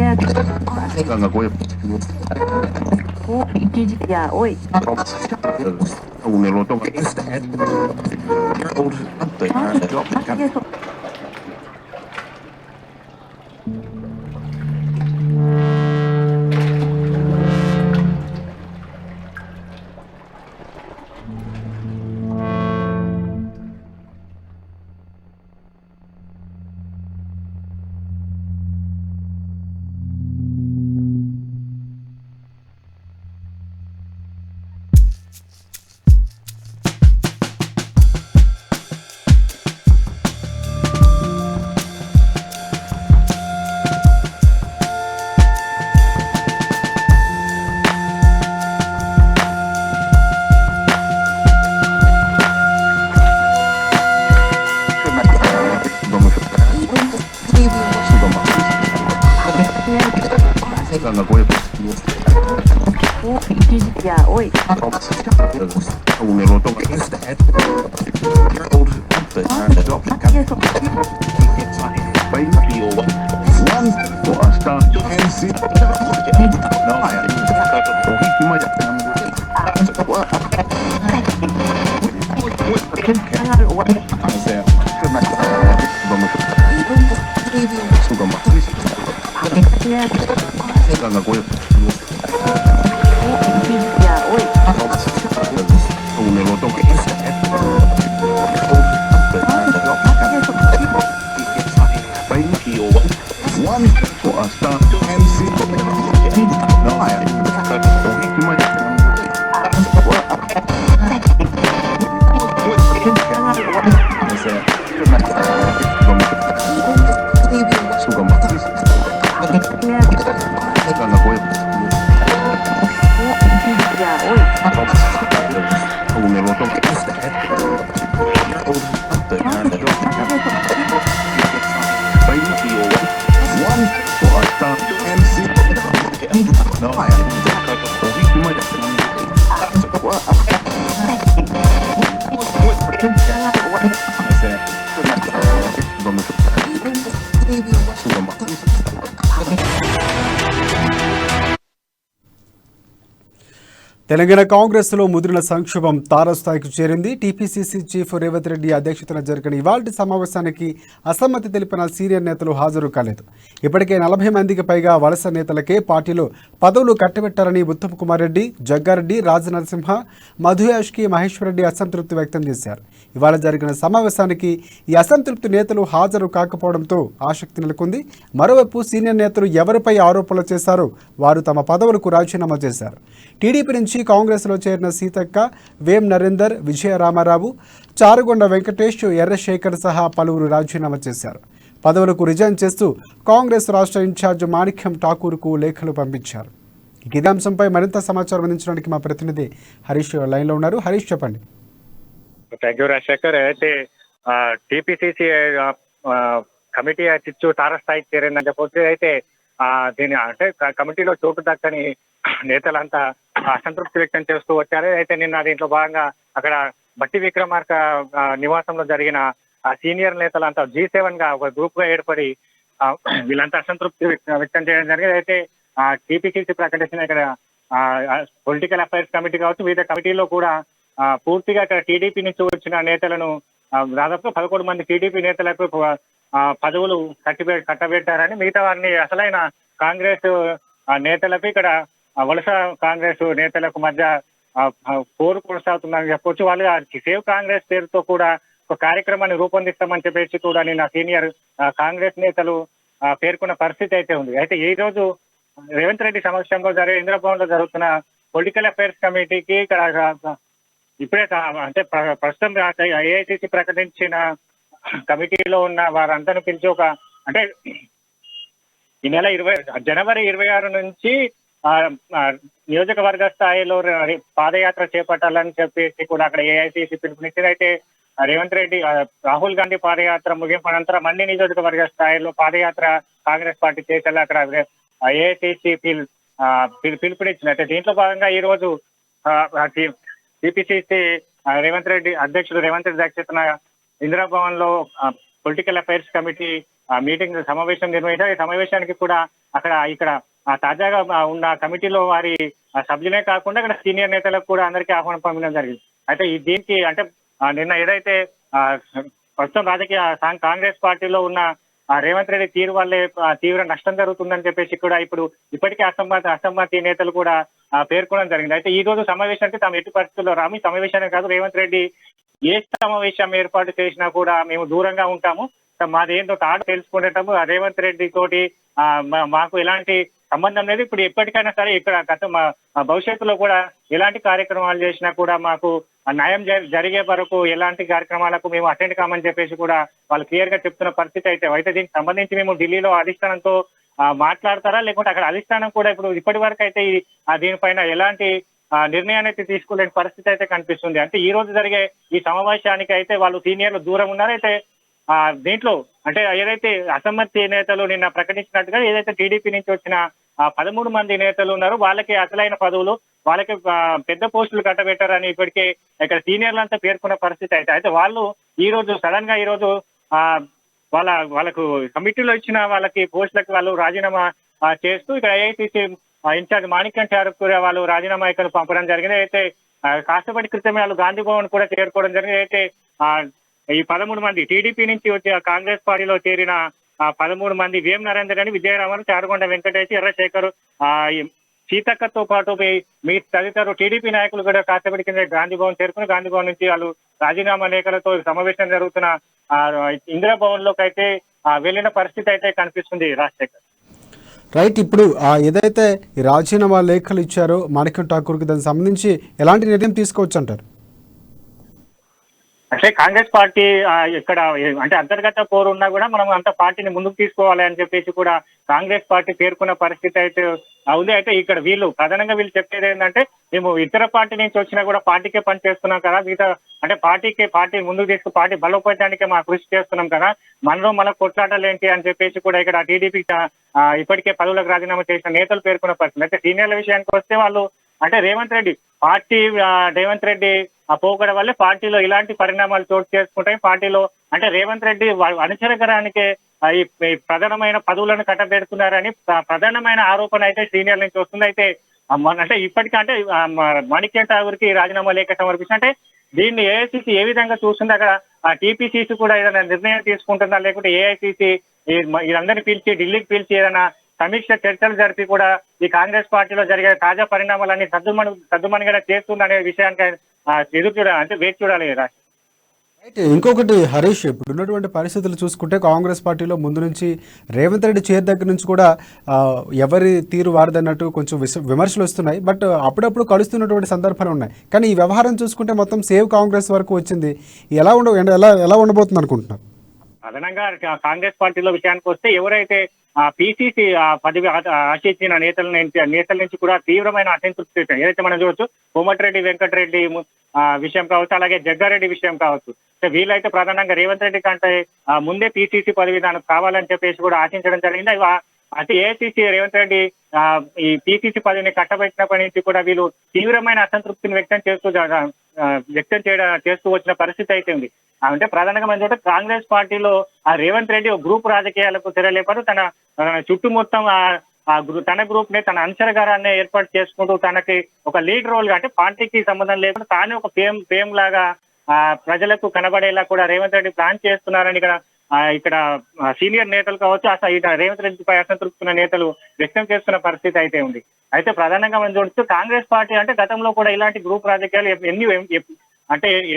Ganga Goya Ya, hoy. un eloto Eso. Ganga Goya Ya, hoy. un eloto Ganga Goya Ya, hoy. un eloto Ganga Goya Ya, hoy. un eloto Telangana కాంగ్రెస్లో ముదిరిన సంక్షోభం తారస్థాయికి చేరింది. TPCC chief Revanth Reddy అధ్యక్షతన జరిగిన ఇవాల్టి సమావేశానికి అసమ్మతి తెలిపిన సీనియర్ నేతలు హాజరు కాలేదు. ఇప్పటికే 40 మందికి పైగా వలస నేతలకే పార్టీలో పదవులు కట్టబెట్టారని ఉత్తమ్ కుమార్ రెడ్డి, జగ్గారెడ్డి, రాజనరసింహ, మధుయాష్కి, మహేశ్వర్ రెడ్డి అసంతృప్తి వ్యక్తం చేశారు. ఇవాళ జరిగిన సమావేశానికి ఈ అసంతృప్తి నేతలు హాజరు కాకపోవడంతో ఆసక్తి నెలకొంది. మరోవైపు సీనియర్ నేతలు ఎవరిపై ఆరోపణలు చేశారో వారు తమ పదవులకు రాజీనామా చేశారు. టీడీపీ నుంచి కాంగ్రెస్లో చేరిన సీతక్క, వేం నరేందర్, విజయ రామారావు, చారుగొండ వెంకటేష్, ఎర్రశేఖర్ సహా పలువురు రాజీనామా చేశారు. పదవులకు రిజైన్ చేస్తూ కాంగ్రెస్ రాష్ట్ర ఇన్ఛార్జ్ మాణిక్యం ఠాకూర్కు లేఖలు పంపించారు. ఇదే అంశంపై మరింత సమాచారం అందించడానికి మా ప్రతినిధి హరీష్ లైన్లో ఉన్నారు. హరీష్, చెప్పండి. Thank you Rajasekhar. అయితే టీపీసీసీ కమిటీ చిచ్చు తారస్థాయికి చేరిందని చెప్పొచ్చు. అయితే దీని అంటే కమిటీలో చోటు దక్కని నేతలంతా అసంతృప్తి వ్యక్తం చేస్తూ వచ్చారు. అయితే నిన్న దీంట్లో భాగంగా అక్కడ బట్టి విక్రమార్క నివాసంలో జరిగిన సీనియర్ నేతలంతా G7 గా ఒక గ్రూప్ గా ఏర్పడి వీళ్ళంతా అసంతృప్తి వ్యక్తం చేయడం జరిగింది. అయితే టీపీసీసీ ప్రకటించిన ఇక్కడ పొలిటికల్ అఫైర్స్ కమిటీ కావచ్చు, వివిధ కమిటీలో కూడా పూర్తిగా ఇక్కడ టీడీపీ నుంచి వచ్చిన నేతలను దాదాపు 11 మంది టీడీపీ నేతలకు పదవులు కట్టబెట్టారని, మిగతా వారిని అసలైన కాంగ్రెస్ నేతలకు ఇక్కడ వలస కాంగ్రెస్ నేతలకు మధ్య పోరు కొనసాగుతుందని చెప్పొచ్చు. వాళ్ళు సేవ్ కాంగ్రెస్ పేరుతో కూడా ఒక కార్యక్రమాన్ని రూపొందిస్తామని చెప్పేసి కూడా నిన్న సీనియర్ కాంగ్రెస్ నేతలు పేర్కొన్న పరిస్థితి అయితే ఉంది. అయితే ఈ రోజు రేవంత్ రెడ్డి సమక్షంలో ఇంద్రభవన్ లో జరుగుతున్న పొలిటికల్ అఫైర్స్ కమిటీకి ఇక్కడ ఇప్పుడే అంటే ప్రస్తుతం ఏఐసిసి ప్రకటించిన కమిటీలో ఉన్న వారందరిని పిలిచి ఒక అంటే ఈ నెల జనవరి 26 నుంచి నియోజకవర్గ స్థాయిలో పాదయాత్ర చేపట్టాలని చెప్పేసి కూడా అక్కడ ఏఐసిసి పిలుపునిచ్చింది. అయితే రేవంత్ రెడ్డి రాహుల్ గాంధీ పాదయాత్ర ముగింపు అనంతరం మళ్ళీ నియోజకవర్గ స్థాయిలో పాదయాత్ర కాంగ్రెస్ పార్టీ చేసేలా అక్కడ ఏఐసిసి పిలుపునిచ్చింది. అయితే దీంట్లో భాగంగా ఈ రోజు టీపీసీసీ రేవంత్ రెడ్డి అధ్యక్షుడు రేవంత్ రెడ్డి అధ్యక్షతన ఇందిరాభవన్ లో పొలిటికల్ అఫైర్స్ కమిటీ మీటింగ్ సమావేశం నిర్వహించారు. ఈ సమావేశానికి కూడా ఇక్కడ తాజాగా ఉన్న కమిటీలో వారి సభ్యులే కాకుండా ఇక్కడ సీనియర్ నేతలకు కూడా అందరికీ ఆహ్వానం పంపడం జరిగింది. అయితే దీనికి అంటే నిన్న ఏదైతే ప్రస్తుతం రాజకీయ కాంగ్రెస్ పార్టీలో ఉన్న రేవంత్ రెడ్డి తీరు వల్లే తీవ్ర నష్టం జరుగుతుందని చెప్పేసి కూడా ఇప్పటికే అసమ్మతి నేతలు కూడా పేర్కొనడం జరిగింది. అయితే ఈ రోజు సమావేశానికి తాము ఎట్టి పరిస్థితుల్లో రాము. ఈ సమావేశానికి కాదు, రేవంత్ రెడ్డి ఏ సమావేశం ఏర్పాటు చేసినా కూడా మేము దూరంగా ఉంటాము. మాదేంటో తాడు తెలుసుకునేటప్పుడు రేవంత్ రెడ్డి తోటి మాకు ఎలాంటి సంబంధం లేదు. ఇప్పుడు ఎప్పటికైనా సరే ఇక్కడ భవిష్యత్తులో కూడా ఎలాంటి కార్యక్రమాలు చేసినా కూడా మాకు న్యాయం జరిగే వరకు ఎలాంటి కార్యక్రమాలకు మేము అటెండ్ కామని చెప్పేసి కూడా వాళ్ళు క్లియర్ గా చెప్తున్న పరిస్థితి అయితే దీనికి సంబంధించి మేము ఢిల్లీలో అధిష్టానంతో మాట్లాడతారా, లేకుంటే అక్కడ అధిష్టానం కూడా ఇప్పటి వరకు అయితే దీనిపైన ఎలాంటి నిర్ణయాన్ని అయితే తీసుకోలేని పరిస్థితి అయితే కనిపిస్తుంది. అంటే ఈ రోజు జరిగే ఈ సమావేశానికి అయితే వాళ్ళు సీనియర్లు దూరం ఉన్నారు. అయితే దీంట్లో అంటే ఏదైతే అసమ్మతి నేతలు నిన్న ప్రకటించినట్టుగా ఏదైతే టీడీపీ నుంచి వచ్చిన 13 మంది నేతలు ఉన్నారో వాళ్ళకి అసలైన పదవులు, వాళ్ళకి పెద్ద పోస్టులు కట్టబెట్టారని ఇప్పటికే ఇక్కడ సీనియర్లంతా పేర్కొన్న పరిస్థితి అయితే వాళ్ళు ఈ రోజు సడన్ గా ఈ రోజు వాళ్ళకు కమిటీలో ఇచ్చిన వాళ్ళకి పోస్టులకు వాళ్ళు రాజీనామా చేస్తూ ఇక్కడ ఏఐసీసీ ఇన్ఛార్జ్ మాణిక్యం ఠాకూర్ వాళ్ళు రాజీనామా ఇక్కడ పంపడం జరిగింది. అయితే కాసేపటి క్రితమే వాళ్ళు గాంధీ భవన్ కూడా చేరుకోవడం జరిగింది. అయితే ఈ 13 మంది టీడీపీ నుంచి వచ్చి కాంగ్రెస్ పార్టీలో చేరిన 13 మంది వేం నరేందర్ అని, విజయరామన్, చారుగొండ వెంకటేష్, ఎర్రశేఖర్, సీతక్కతో పాటు మీ తదితరులు టీడీపీ నాయకులు కూడా కాసేపటి కింద గాంధీ భవన్ చేరుకుని గాంధీ భవన్ నుంచి వాళ్ళు రాజీనామా లేఖలతో సమావేశం జరుగుతున్న ఇందిరాభవన్ లోకి అయితే వెళ్ళిన పరిస్థితి అయితే కనిపిస్తుంది. రాజశేఖర్ రైట్. ఇప్పుడు ఏదైతే ఈ రాజీనామా లేఖలు ఇచ్చారో మాణిక్యం ఠాకూర్కి దానికి సంబంధించి ఎలాంటి నిర్ణయం తీసుకోవచ్చు అంటారు? అంటే కాంగ్రెస్ పార్టీ ఇక్కడ అంటే అంతర్గత పోరు ఉన్నా కూడా మనం అంత పార్టీని ముందుకు తీసుకోవాలి అని చెప్పేసి కూడా కాంగ్రెస్ పార్టీ పేర్కొన్న పరిస్థితి అయితే ఉంది. అయితే ఇక్కడ ప్రధానంగా వీళ్ళు చెప్పేది ఏంటంటే మేము ఇతర పార్టీ నుంచి వచ్చినా కూడా పార్టీకే పని చేస్తున్నాం కదా, మిగతా అంటే పార్టీ ముందుకు తీసుకు పార్టీ బలోపేతానికే మా కృషి చేస్తున్నాం కదా, మన కొట్లాటలు ఏంటి అని చెప్పేసి కూడా ఇక్కడ టీడీపీ ఇప్పటికే పదవులకు రాజీనామా చేసిన నేతలు పేర్కొన్న పరిస్థితి. అయితే సీనియర్ల విషయానికి వస్తే వాళ్ళు అంటే రేవంత్ రెడ్డి పోకడ వల్లే పార్టీలో ఇలాంటి పరిణామాలు చోటు చేసుకుంటాయి. పార్టీలో అంటే రేవంత్ రెడ్డి అనుచరగరానికే ఈ ప్రధానమైన పదవులను కట్టబెడుతున్నారని ప్రధానమైన ఆరోపణ అయితే సీనియర్ నుంచి వస్తుంది. అయితే అంటే ఇప్పటికంటే మాణిక్యం ఠాకూర్కి రాజీనామా లేఖ సమర్పించిన అంటే దీన్ని ఏఐసీసీ ఏ విధంగా చూస్తుంది, అక్కడ టీపీసీసీ కూడా ఏదైనా నిర్ణయం తీసుకుంటుందా, లేకుంటే ఏఐసీసీ వీరందరినీ పిలిచి ఢిల్లీకి పిలిచి ఏదైనా సమీక్ష చర్చలు జరిపి కూడా ఈ కాంగ్రెస్ పార్టీలో జరిగే తాజా పరిణామాలన్నీ సద్దుమణిగా చేస్తుందనే విషయానికి వేచి చూడాలి. అయితే ఇంకొకటి హరీష్, ఇప్పుడు ఉన్నటువంటి పరిస్థితులు చూసుకుంటే కాంగ్రెస్ పార్టీలో ముందు నుంచి రేవంత్ రెడ్డి చైర్ దగ్గర నుంచి కూడా ఎవరి తీరు వారదన్నట్టు కొంచెం విమర్శలు వస్తున్నాయి. బట్ అప్పుడప్పుడు కలుస్తున్నటువంటి సందర్భాలు ఉన్నాయి. కానీ ఈ వ్యవహారం చూసుకుంటే మొత్తం సేవ్ కాంగ్రెస్ వరకు వచ్చింది. ఎలా ఉండబోతుంది అనుకుంటున్నారు? అదనంగా కాంగ్రెస్ పార్టీలో విషయానికి వస్తే ఎవరైతే పిసిసి పదవి ఆశించిన నేతల నుంచి కూడా తీవ్రమైన అసంతృప్తి ఏదైతే మనం చూడొచ్చు, కోమటిరెడ్డి వెంకటరెడ్డి విషయం కావచ్చు, అలాగే జగ్గారెడ్డి విషయం కావచ్చు. వీళ్ళైతే ప్రధానంగా రేవంత్ రెడ్డి కంటే ముందే పిసిసి పదవి దానికి కావాలని చెప్పేసి కూడా ఆశించడం జరిగింది. అంటే ఏఐసీసీ రేవంత్ రెడ్డి ఈ పిసిసి పదవిని కట్టబెట్టినప్పటి నుంచి కూడా వీళ్ళు తీవ్రమైన అసంతృప్తిని వ్యక్తం చేస్తూ వచ్చిన పరిస్థితి అయితే ఉంది. అంటే ప్రధానంగా మనం చూస్తే కాంగ్రెస్ పార్టీలో రేవంత్ రెడ్డి గ్రూప్ రాజకీయాలకు తెరలేపారు. తన చుట్టూ మొత్తం తన గ్రూప్ ని తన అనుచరగారాన్ని ఏర్పాటు చేసుకుంటూ తనకి ఒక లీడ్ రోల్ గా అంటే పార్టీకి సంబంధం లేకుండా తానే ఒక ఫేమ్ లాగా ప్రజలకు కనబడేలా కూడా రేవంత్ రెడ్డి ప్లాన్ చేస్తున్నారని ఇక్కడ సీనియర్ నేతలు కావచ్చు, అసలు రేవంత్ రెడ్డిపై అసంతృప్తున్న నేతలు వ్యక్తం చేస్తున్న పరిస్థితి అయితే ఉంది. అయితే ప్రధానంగా మనం చూస్తూ కాంగ్రెస్ పార్టీ అంటే గతంలో కూడా ఇలాంటి గ్రూప్ రాజకీయాలు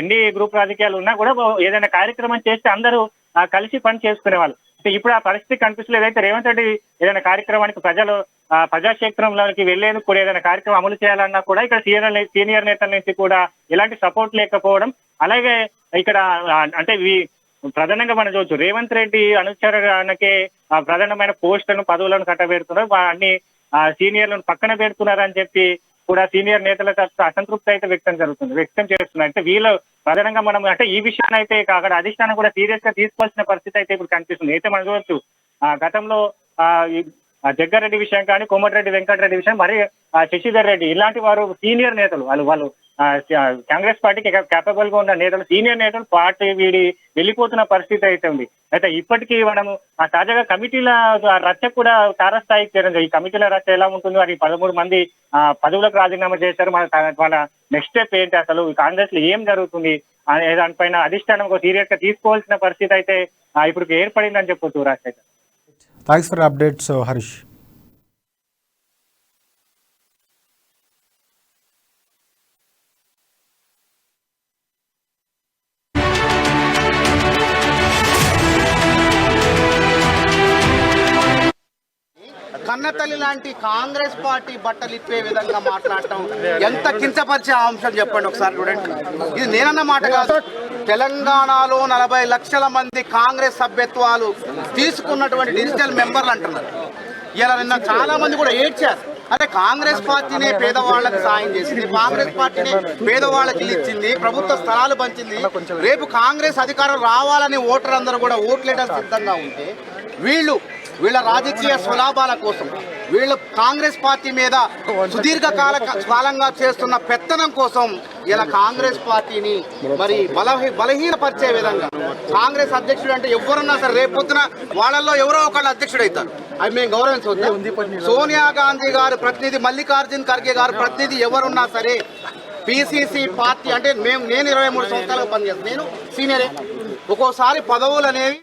ఎన్ని గ్రూప్ రాజకీయాలు ఉన్నా కూడా ఏదైనా కార్యక్రమం చేస్తే అందరూ కలిసి పని చేసుకునేవాళ్ళు. అంటే ఇప్పుడు ఆ పరిస్థితి కనిపిస్తలేదు. అయితే రేవంత్ రెడ్డి ఏదైనా కార్యక్రమానికి ప్రజాక్షేత్రంలోకి వెళ్లేందుకు కూడా ఏదైనా కార్యక్రమం అమలు చేయాలన్నా కూడా ఇక్కడ సీనియర్ నేతల నుంచి కూడా ఎలాంటి సపోర్ట్ లేకపోవడం, అలాగే ఇక్కడ అంటే ప్రధానంగా మనం చూడొచ్చు రేవంత్ రెడ్డి అనుచరణకే ప్రధానమైన పోస్టులను పదవులను కట్టబెడుతున్నారు, అన్ని సీనియర్లను పక్కన పెడుతున్నారని చెప్పి కూడా సీనియర్ నేతల అసంతృప్తి అయితే వ్యక్తం చేస్తున్నారు. అంటే వీళ్ళు ప్రధానంగా మనం అంటే ఈ విషయాన్ని అయితే అక్కడ అధిష్టానం కూడా సీరియస్ గా తీసుకోవాల్సిన పరిస్థితి అయితే ఇప్పుడు కనిపిస్తుంది. అయితే మనం చూడొచ్చు గతంలో జగ్గారెడ్డి విషయం కానీ, కోమటిరెడ్డి వెంకటరెడ్డి విషయం, మరి శశిధర్ రెడ్డి ఇలాంటి వారు సీనియర్ నేతలు. వాళ్ళు కాంగ్రెస్ పార్టీకి కేపబుల్ గా ఉన్న నేతలు, సీనియర్ నేతలు పార్టీ వీడి వెళ్ళిపోతున్న పరిస్థితి అయితే ఉంది. అయితే ఇప్పటికీ మనము తాజాగా కమిటీల రచ్చ కూడా తారస్థాయికి చేరింది. ఈ కమిటీల రచ్చ ఎలా ఉంటుంది, వారి 13 మంది పదవులకు రాజీనామా చేశారు. వాళ్ళ నెక్స్ట్ స్టెప్ ఏంటి, అసలు కాంగ్రెస్ లో ఏం జరుగుతుంది అనే దానిపైన అధిష్టానం సీరియస్ గా తీసుకోవాల్సిన పరిస్థితి అయితే ఇప్పుడు ఏర్పడిందని చెప్పొచ్చు. Rajasekhar, thanks for updates Harish. కన్నతల్లి లాంటి కాంగ్రెస్ పార్టీ బట్టలు ఇప్పే విధంగా మాట్లాడటం ఎంత కించపరిచే అంశం చెప్పండి ఒకసారి చూడండి. ఇది నేనన్న మాట కాదు. తెలంగాణలో 40 లక్షల మంది కాంగ్రెస్ సభ్యత్వాలు తీసుకున్నటువంటి డిజిటల్ మెంబర్లు అంటున్నారు. ఇలా నిన్న చాలా మంది కూడా ఏడ్చారు. అదే కాంగ్రెస్ పార్టీనే పేదవాళ్ళకి సాయం చేసింది, కాంగ్రెస్ పార్టీనే పేదవాళ్ళకి ఇల్లు ఇచ్చింది, ప్రభుత్వ స్థలాలు పంచింది. రేపు కాంగ్రెస్ అధికారం రావాలని ఓటర్ అందరూ కూడా ఓట్లేయడానికి సిద్ధంగా ఉంటే వీళ్ళ రాజకీయ స్వలాభాల కోసం, వీళ్ళు కాంగ్రెస్ పార్టీ మీద సుదీర్ఘకాలంగా చేస్తున్న పెత్తనం కోసం ఇలా కాంగ్రెస్ పార్టీని మరి బలహీనపరిచే విధంగా, కాంగ్రెస్ అధ్యక్షుడు అంటే ఎవరున్నా సరే రేపు పొద్దున వాళ్ళల్లో ఎవరో ఒకళ్ళు అధ్యక్షుడు అవుతారు. అవి మేము గౌరవించవద్దు. సోనియా గాంధీ గారు ప్రతినిధి, మల్లికార్జున్ ఖర్గే గారు ప్రతినిధి ఎవరున్నా సరే పిసిసి పార్టీ అంటే నేను 23 సంవత్సరాలుగా పనిచేస్తాను. నేను సీనియరే. ఒక్కోసారి పదవులు అనేవి